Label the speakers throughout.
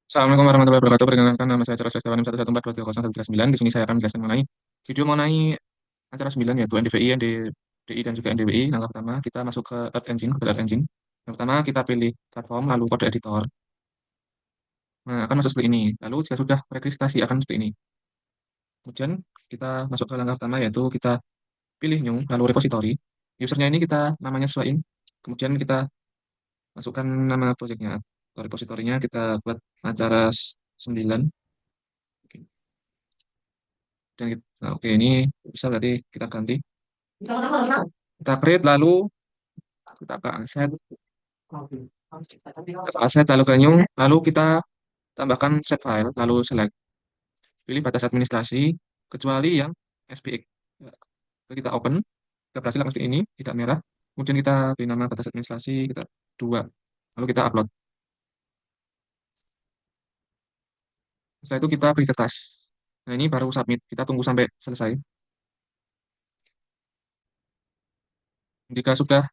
Speaker 1: Assalamualaikum warahmatullahi wabarakatuh. Perkenalkan nama saya Charles Setiawan 114201309. Di sini saya akan menjelaskan mengenai video mengenai acara 9 yaitu NDVI, NDDI dan juga NDWI. Langkah pertama kita masuk ke Earth Engine, Google Earth Engine. Yang pertama kita pilih platform lalu kode editor. Nah, akan masuk seperti ini. Lalu jika sudah registrasi akan seperti ini. Kemudian kita masuk ke langkah pertama yaitu kita pilih new lalu repository. Usernya ini kita namanya sesuaiin. Kemudian kita masukkan nama projectnya atau repositorinya kita buat acara 9. Dan nah, oke ini bisa berarti kita ganti. Kita create lalu kita ke aset lalu ke new lalu kita tambahkan set file lalu select pilih batas administrasi kecuali yang SPX. Lalu kita open, kita berhasil lakukan ini tidak merah. Kemudian kita beri nama batas administrasi kita dua lalu kita upload. Setelah itu kita beri kertas. Nah ini baru submit, kita tunggu sampai selesai. Jika sudah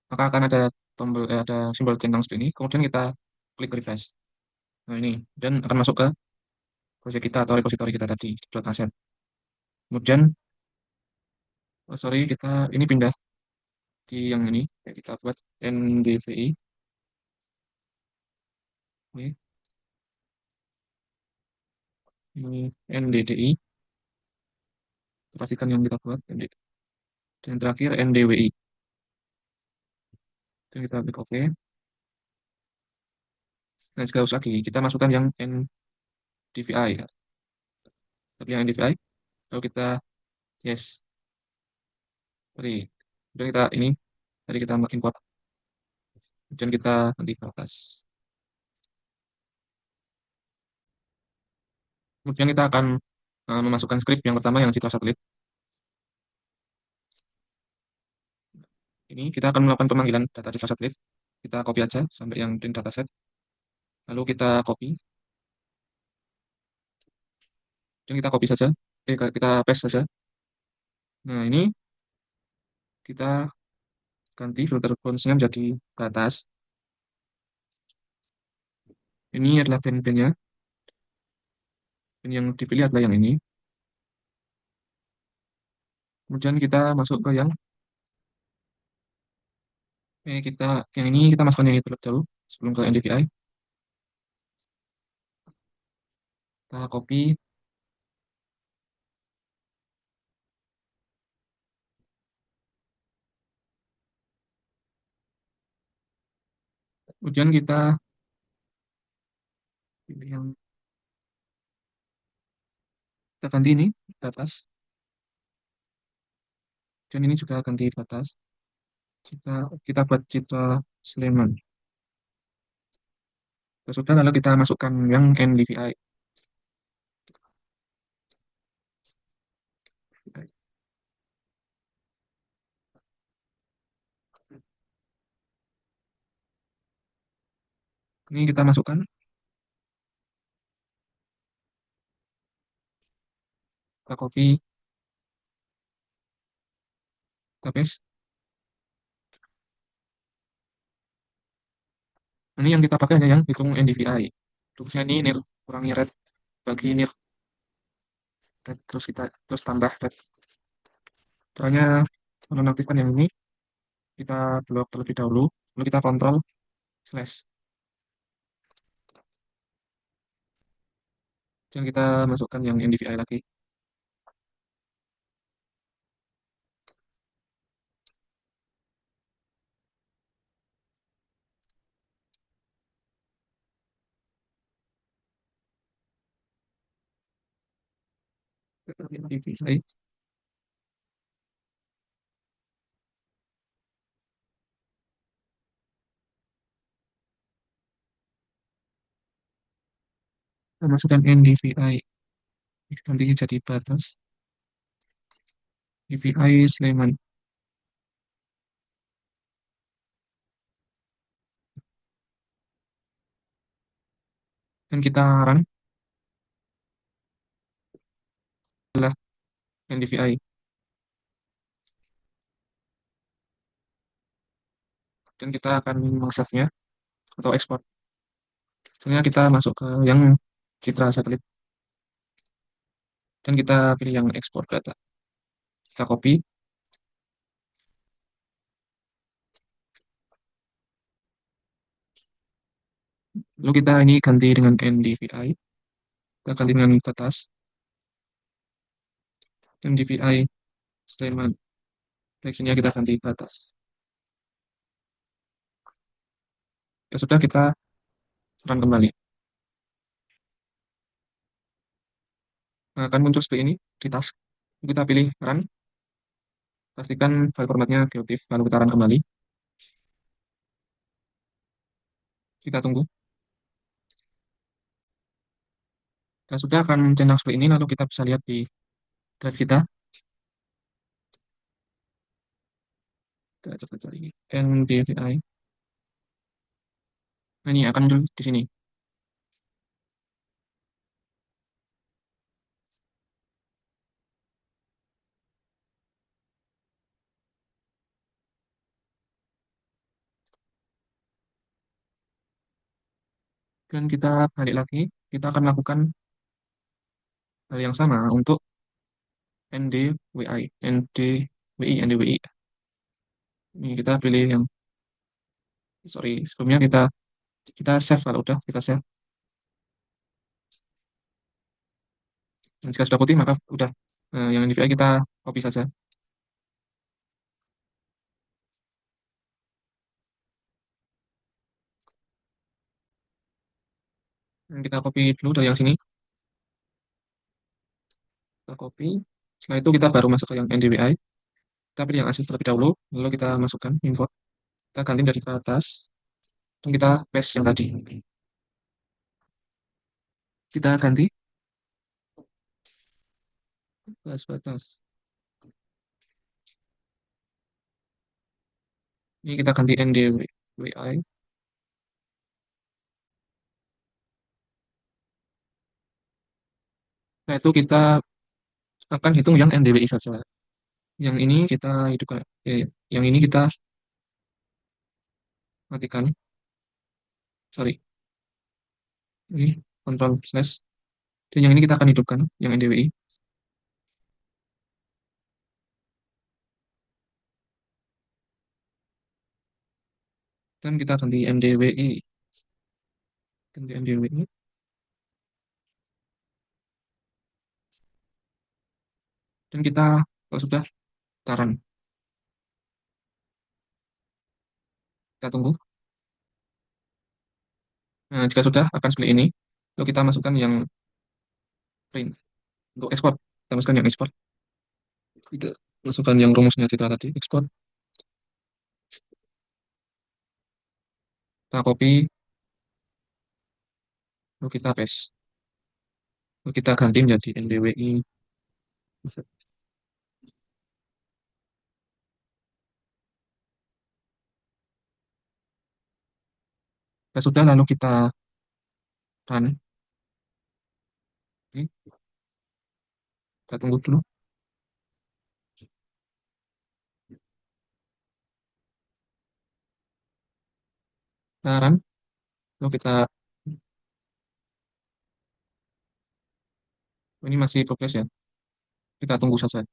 Speaker 1: maka akan ada tombol ada simbol centang seperti ini, kemudian kita klik refresh. Nah ini dan akan masuk ke project kita atau repository kita tadi dot asset. Kemudian oh, sorry kita ini pindah di yang ini. Ya, kita buat NDVI ini NDDI, pastikan yang kita buat dan terakhir NDWI. Dan kita klik OK. Nah sekali lagi kita masukkan yang NDVI ya. Tapi yang NDVI lalu kita yes. Sorry. Dan kita ini tadi kita import dan kita nanti ke atas. Kemudian kita akan memasukkan script yang pertama yang situasi satelit. Ini kita akan melakukan pemanggilan data situasi satelit. Kita copy aja sampai yang print dataset. Lalu kita copy dan kita copy saja. Kita paste saja. Nah, ini kita ganti filter fontsnya menjadi batas. Ini adalah band-bandnya. Dan yang dipilih adalah yang ini. Kemudian kita masuk ke yang kita yang ini kita masukkan yang ini terlebih dahulu sebelum ke NDVI. Kita copy. Kemudian kita pilih yang kita ganti ini batas. Dan ini juga ganti batas. Kita buat citra Sleman. Sudah lalu kita masukkan yang NDVI. Ini kita masukkan, kita copy, kita paste. Ini yang kita pakai hanya yang hitung NDVI. Terusnya ini nil, kurangi red, bagi nil, red, terus kita terus tambah red. Caranya menonaktifkan yang ini, kita blok terlebih dahulu, lalu kita kontrol slash. Dan kita masukkan yang NDVI lagi. NDVI. Kita masukkan NDVI. Nanti jadi batas. NDVI Sleman. Dan kita run adalah NDVI. Dan kita akan meng-save-nya atau export Selanjutnya kita masuk ke yang citra satelit dan kita pilih yang ekspor data. Kita copy, lalu kita ini ganti dengan NDVI, kita ganti dengan batas NDVI statement. Selectionnya kita ganti batas. Ya sudah, kita run kembali. Nah, akan muncul seperti ini di task. Kita pilih run, pastikan file formatnya geotiff, lalu kita run kembali. Kita tunggu. Nah, sudah akan centang seperti ini, lalu kita bisa lihat di drive kita. Kita coba cari NDVI. Nah, ini akan muncul di sini. Dan kita balik lagi, kita akan lakukan hal yang sama untuk NDWI, NDWI, NDWI. Ini kita pilih yang, sorry, sebelumnya kita save kalau udah, kita save. Dan jika sudah putih, maka udah. Yang NDVI kita copy saja. Dan kita copy dulu dari yang sini, kita copy. Setelah itu kita baru masuk ke yang NDWI. Kita pilih yang asli terlebih dahulu, lalu kita masukkan import. Kita ganti dari ke atas, dan kita paste yang tadi. Kita ganti batas. Ini kita ganti NDWI. Nah, itu kita akan hitung yang NDWI saja. Yang ini kita hidupkan, yang ini kita matikan. Sorry, ini kontrol slash. Dan yang ini kita akan hidupkan, yang NDWI. Dan kita ganti NDWI. Ganti NDWI. Dan kita, kalau sudah, taran. Kita tunggu. Nah, jika sudah, akan seperti ini. Lalu kita masukkan yang print. Untuk ekspor, kita masukkan yang ekspor. Kita masukkan yang rumusnya citra tadi, ekspor. Kita copy, lalu kita paste. Lalu kita ganti menjadi NDWI. Nah, sudah, lalu kita run. Oke, kita tunggu dulu. Kita run, lalu kita, ini masih progres ya. Kita tunggu saja.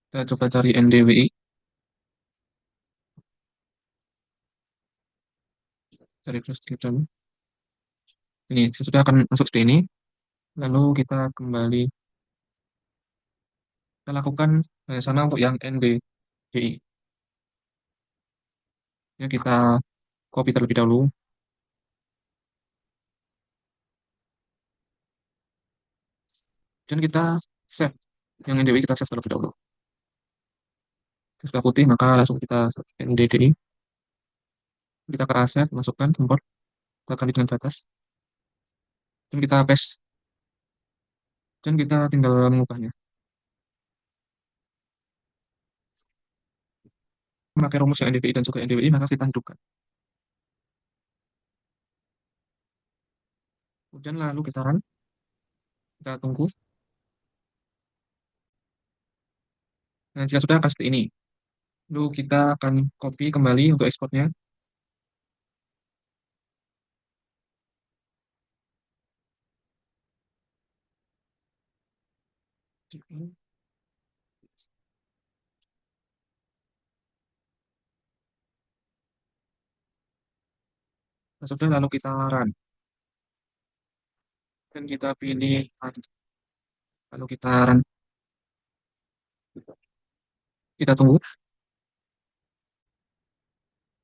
Speaker 1: Kita coba cari NDWI. Cari flash disk dulu. Ini sudah akan masuk seperti ini. Lalu kita kembali, kita lakukan sama untuk yang NBDI. Ya, kita copy terlebih dahulu. Dan kita save. Yang NDWI kita save terlebih dahulu. Sudah putih, maka langsung kita NDDI. Kita ke aset, masukkan, import. Kita ganti dengan batas. Dan kita paste. Dan kita tinggal mengubahnya. Memakai rumus yang NDVI dan juga NDWI, maka kita hidupkan. Kemudian lalu kita run. Kita tunggu. Nah, jika sudah akan seperti ini. Lalu kita akan copy kembali untuk ekspornya. Nah, sudah lalu kita run dan kita pilih run. Lalu kita run, kita tunggu.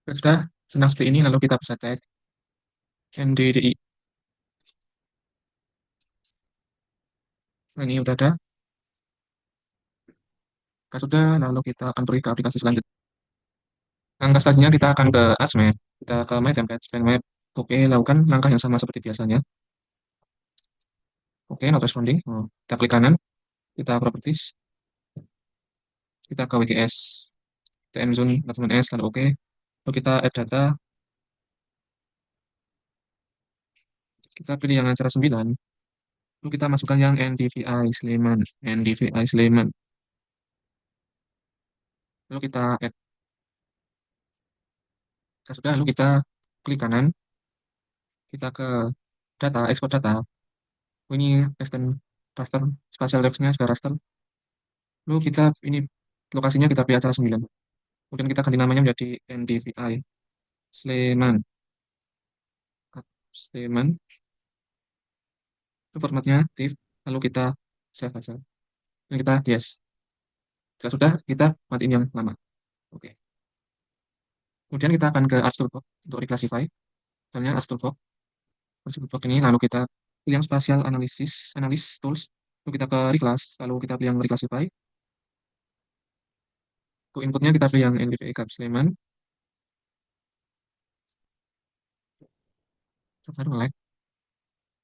Speaker 1: Sudah senang seperti ini lalu kita bisa cek NDDI. Nah, ini udah ada. Jika sudah lalu kita akan pergi ke aplikasi selanjutnya. Langkah selanjutnya kita akan ke AdsMap. Kita ke My Template, Spend Map. Oke, lakukan langkah yang sama seperti biasanya. Oke, not responding. Oh, kita klik kanan, kita properties, kita ke WGS, TM Zone, Document S, lalu oke. Lalu kita add data, kita pilih yang acara 9. Lalu kita masukkan yang NDVI Sleman, NDVI Sleman. Lalu kita add, sudah, lalu kita klik kanan, kita ke data, export data. Oh, ini extend raster, spatial refs-nya sudah raster. Lalu kita ini lokasinya kita pilih acara 9. Kemudian kita ganti namanya menjadi NDVI Sleman. Sleman. Itu formatnya TIFF. Lalu kita save aja. Dan kita yes. Jika sudah, kita matiin yang lama. Oke. Kemudian kita akan ke Arts Toolbox untuk reclassify. Misalnya Arts Toolbox. Arts Toolbox ini lalu kita pilih yang spatial analysis, analysis tools. Lalu kita ke reclass. Lalu kita pilih yang reclassify. Untuk inputnya kita pilih yang NDVI Cap Sleman. Baru like.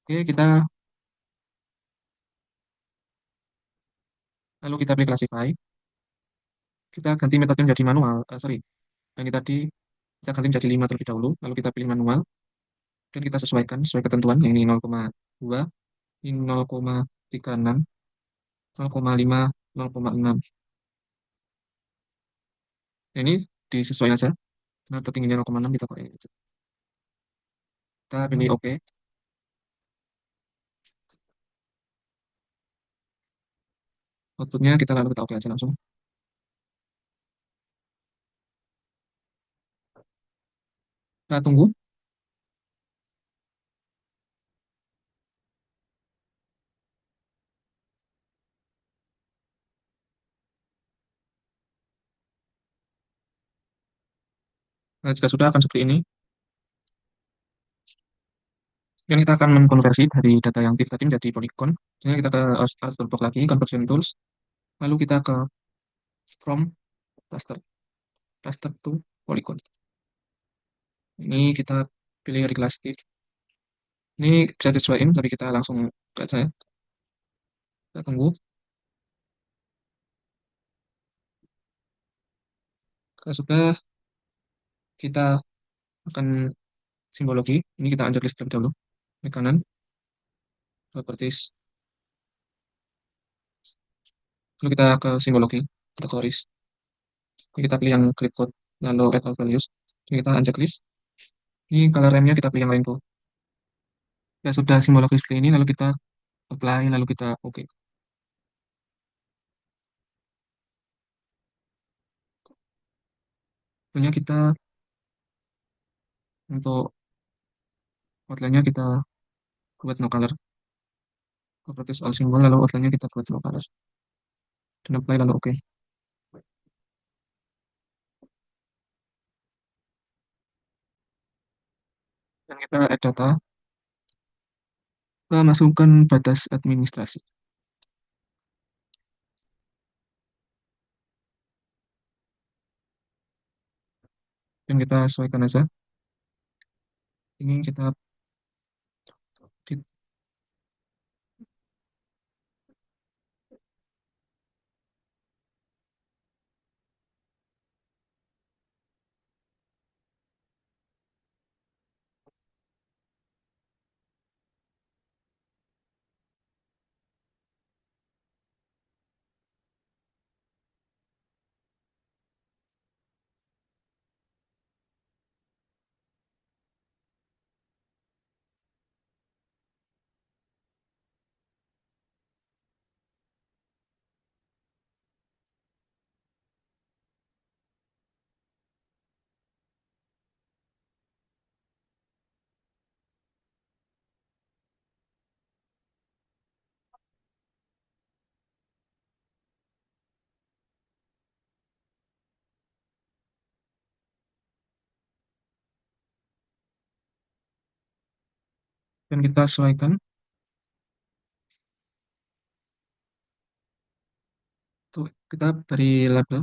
Speaker 1: Oke, kita lalu kita pilih classify. Kita ganti metode menjadi manual. Sorry, yang ini tadi kita ganti menjadi 5 terlebih dahulu. Lalu kita pilih manual. Dan kita sesuaikan sesuai ketentuan. Yang ini 0,2, ini 0,36, 0,5, 0,6. Nah, ini disesuaikan aja. Nah, tertingginya 0,6 kita pakai. Kita pilih OK. Outputnya kita lalu kita OK aja langsung. Kita tunggu. Nah, jika sudah akan seperti ini. Dan kita akan mengkonversi dari data yang TIFF tadi menjadi polygon. Jadi kita ke Arts Toolbox lagi, Conversion Tools. Lalu kita ke From Cluster, Cluster to Polygon. Ini kita pilih Reclass TIFF. Ini bisa disesuaikan, tapi kita langsung ke aja. Kita tunggu. Kalau sudah, kita akan simbologi. Ini kita uncheck list terlebih dahulu. Klik kanan, properties. Lalu kita ke simbologi, kita ke horis. Kita pilih yang grid code, lalu add all values. Jadi kita uncheck list. Ini color remnya kita pilih yang rainbow. Ya sudah simbologi seperti ini, lalu kita apply, lalu kita oke. Sebenarnya kita untuk outline-nya kita buat no color. Properties all symbol, lalu outline-nya kita buat no color. Dan apply, lalu oke. Dan kita add data, kita masukkan batas administrasi. Dan kita sesuaikan aja. Ini kita dan kita sesuaikan. Tuh, kita dari label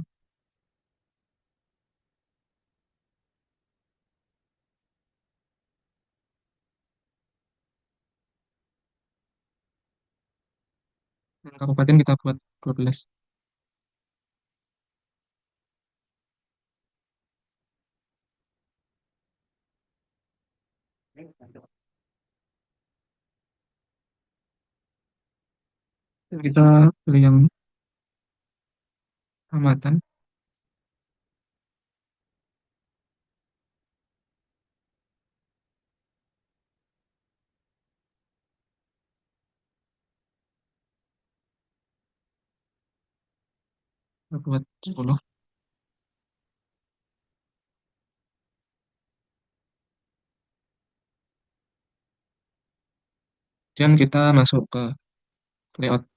Speaker 1: dan kabupaten kita buat 12. Dan kita pilih yang kecamatan, kita buat 10. Dan kita masuk ke layout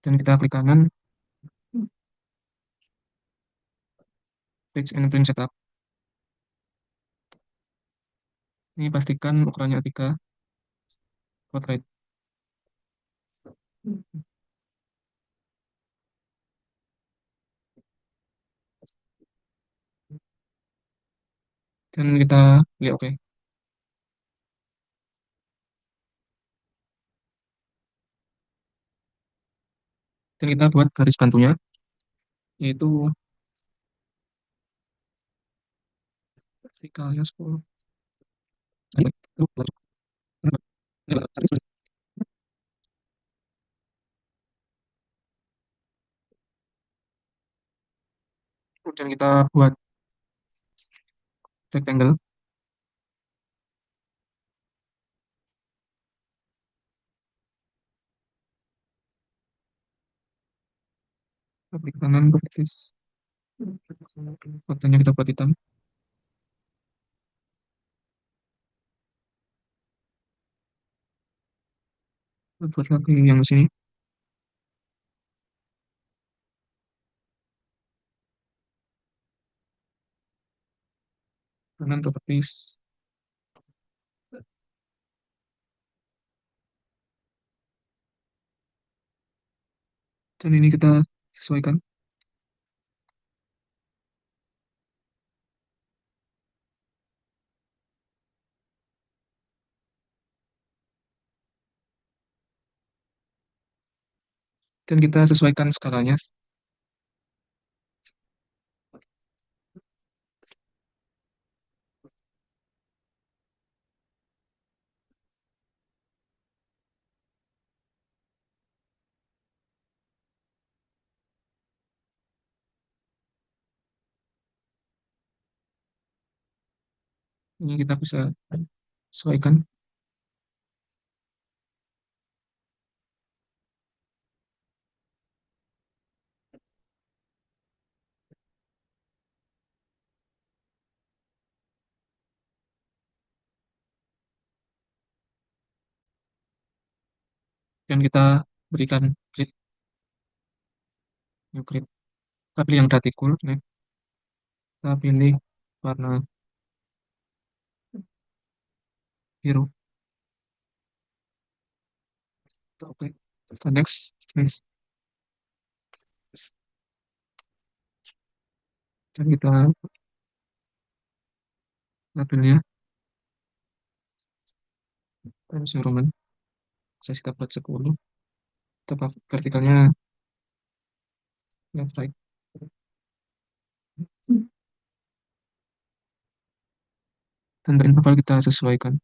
Speaker 1: dan kita klik kanan, fix and print setup. Ini pastikan ukurannya A3, portrait. Dan kita pilih OK. Dan kita buat garis bantunya, yaitu vertikalnya 10. Kemudian kita buat rectangle, klik kanan, baris. Fotonya kita buat hitam. Kita buat lagi yang di sini, kanan properties. Dan ini kita sesuaikan. Dan kita sesuaikan skalanya. Ini kita bisa sesuaikan. Dan kita berikan grid, new grid. Kita pilih yang Datikul, kita pilih warna biru. Oke, kita next. Dan kita labelnya Times New Roman. Saya kita buat 10. Kita vertikalnya left right. Dan interval kita sesuaikan.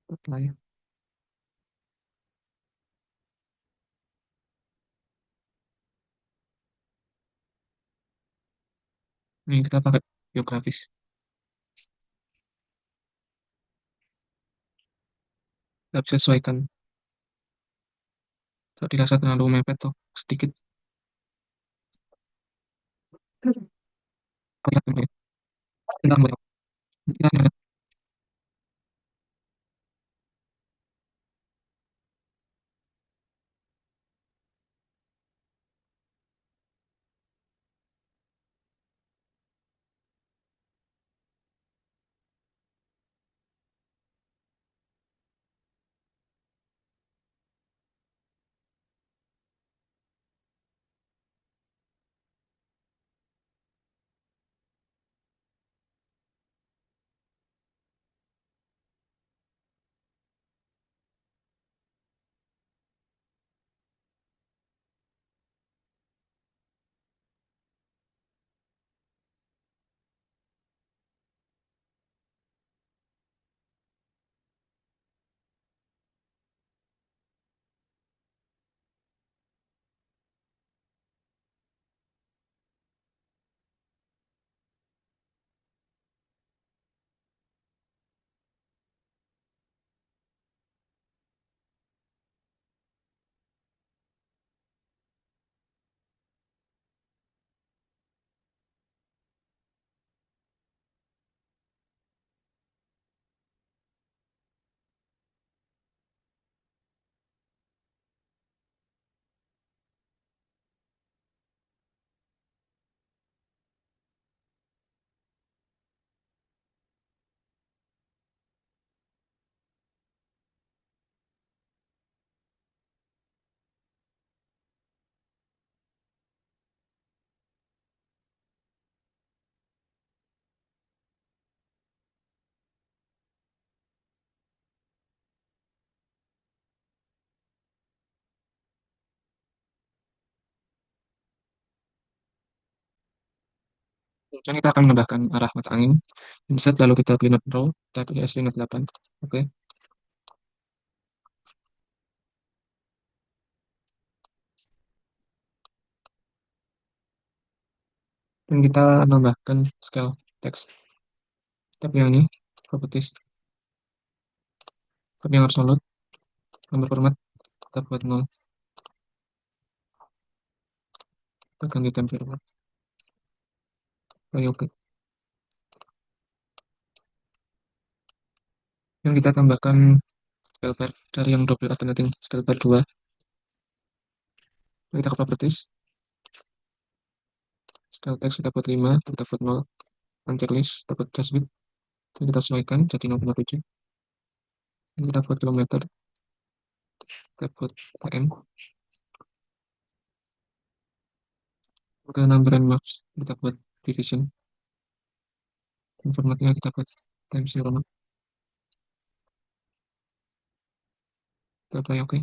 Speaker 1: Apply. Ini kita pakai biografis. Kita bisa sesuaikan. Kalau dirasa terlalu mepet tuh sedikit. Kemudian kita akan menambahkan arah mata angin. Insert, lalu kita pilih not row, kita pilih S5 8. Oke. Dan kita menambahkan scale text. Kita pilih yang ini, properties. Tapi yang absolute, nomor format, kita buat 0. Kita ganti template. Oke, oke. Dan kita tambahkan scale bar dari yang double alternating scale bar 2. Kita ke properties, scale text kita buat 5, kita buat 0. Uncheck list, kita buat just width. Dan kita sesuaikan jadi 0,7. Dan kita buat kilometer, kita buat km. Ke number and marks, kita buat division. Dan formatnya kita buat times zero. Kita apply oke.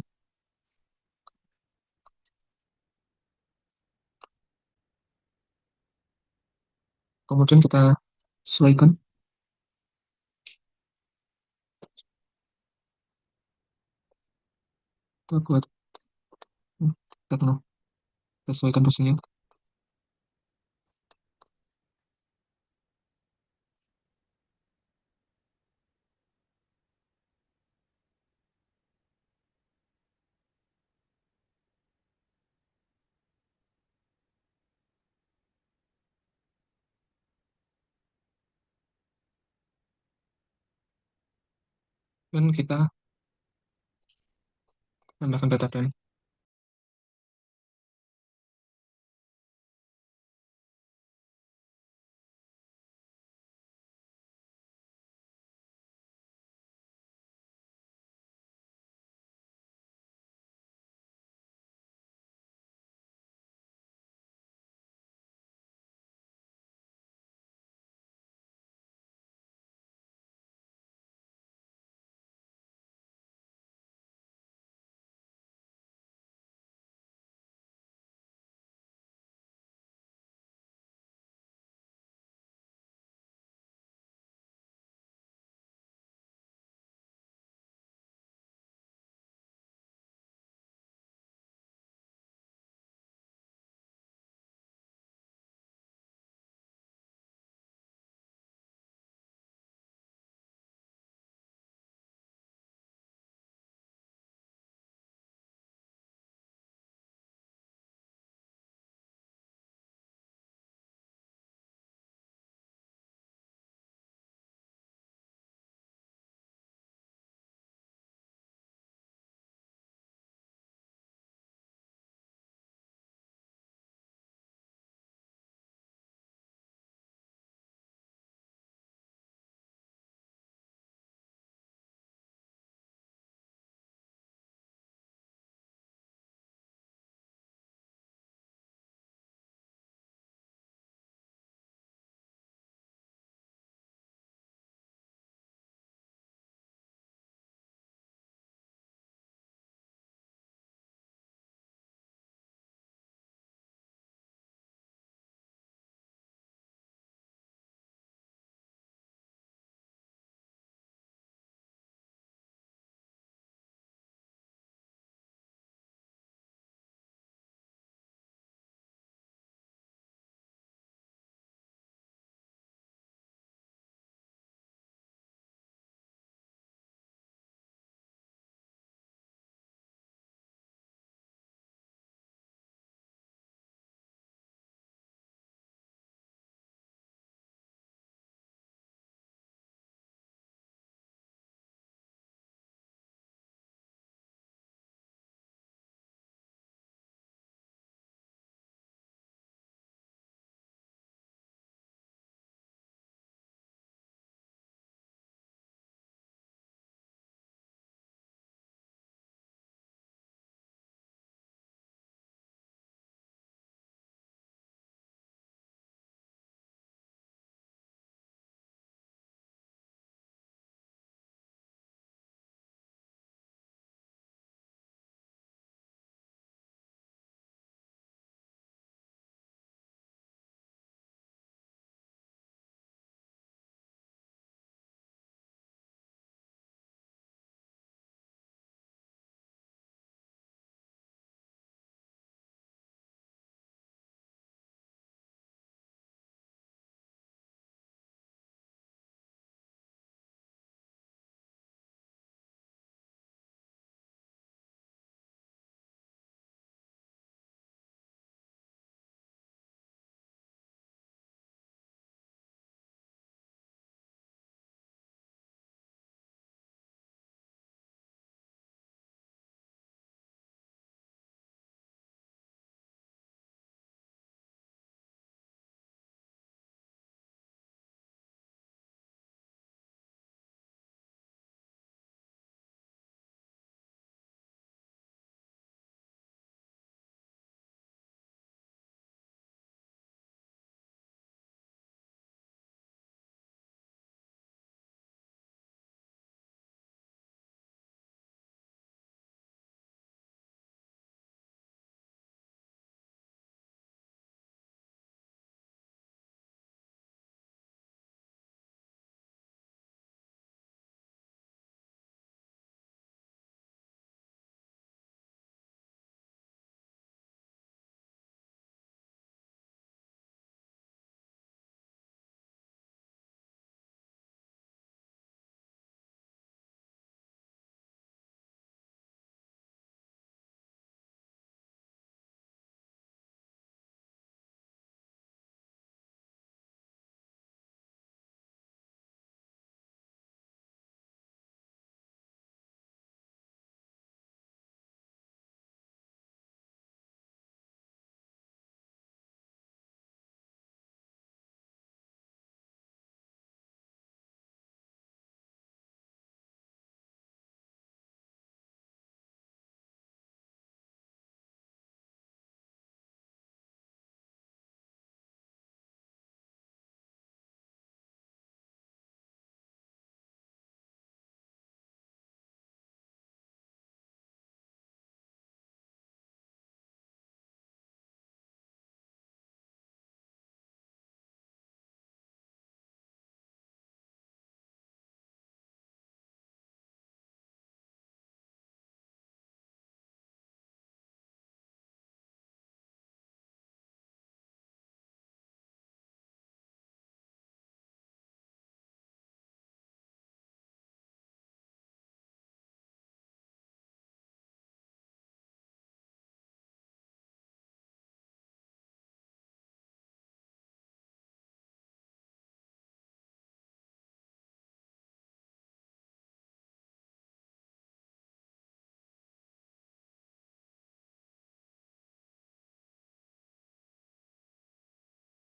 Speaker 1: Kemudian kita sesuaikan, kita buat kita tengah, kita sesuaikan posisinya. Dan kita tambahkan data frame.